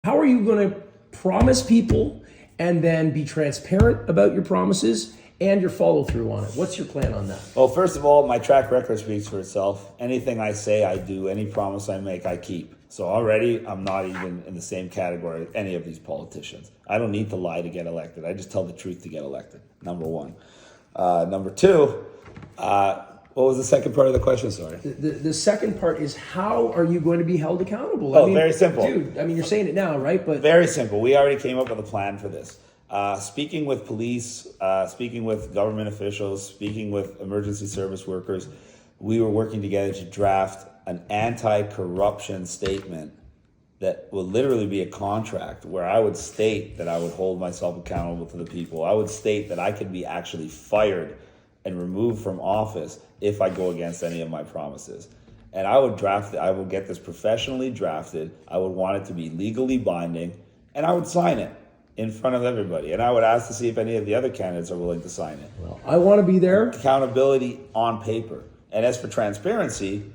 How are you going to promise people and then be transparent about your promises and your follow through on it? What's your plan on that? Well, first of all, my track record speaks for itself. Anything I say, I do. Any promise I make, I keep. So already, I'm not even in the same category as any of these politicians. I don't need to lie to get elected. I just tell the truth to get elected, number one. Number two, what was the second part of the question? Sorry. The second part is, how are you going to be held accountable? Very simple. Dude, you're saying it now, right? But very simple. We already came up with a plan for this. Speaking with police, speaking with government officials, speaking with emergency service workers, we were working together to draft an anti-corruption statement that will literally be a contract where I would state that I would hold myself accountable to the people. I would state that I could be actually fired and removed from office if I go against any of my promises. And I would draft it. I would get this professionally drafted. I would want it to be legally binding, and I would sign it in front of everybody. And I would ask to see if any of the other candidates are willing to sign it. Well, I want to be there. Accountability on paper. And as for transparency,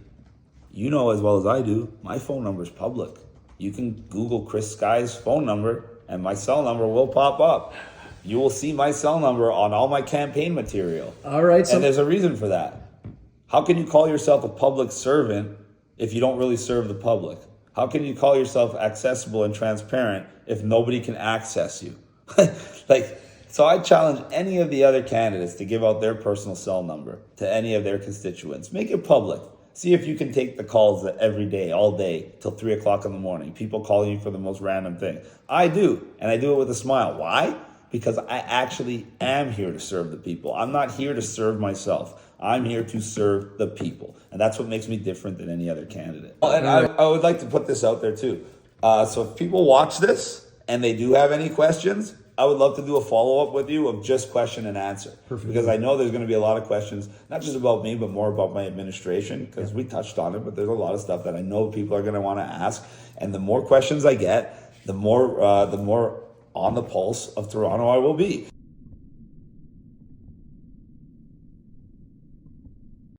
you know as well as I do, my phone number is public. You can Google Chris Sky's phone number, and my cell number will pop up. You will see my cell number on all my campaign material. All right. And there's a reason for that. How can you call yourself a public servant if you don't really serve the public? How can you call yourself accessible and transparent if nobody can access you? So I challenge any of the other candidates to give out their personal cell number to any of their constituents. Make it public. See if you can take the calls every day, all day, till 3 o'clock in the morning. People calling you for the most random thing. I do, and I do it with a smile. Why? Because I actually am here to serve the people. I'm not here to serve myself. I'm here to serve the people. And that's what makes me different than any other candidate. And I would like to put this out there too. So if people watch this and they do have any questions, I would love to do a follow-up with you of just question and answer. Perfect. Because I know there's going to be a lot of questions, not just about me, but more about my administration, because we touched on it, but there's a lot of stuff that I know people are going to want to ask. And the more questions I get, the more on the pulse of Toronto I will be.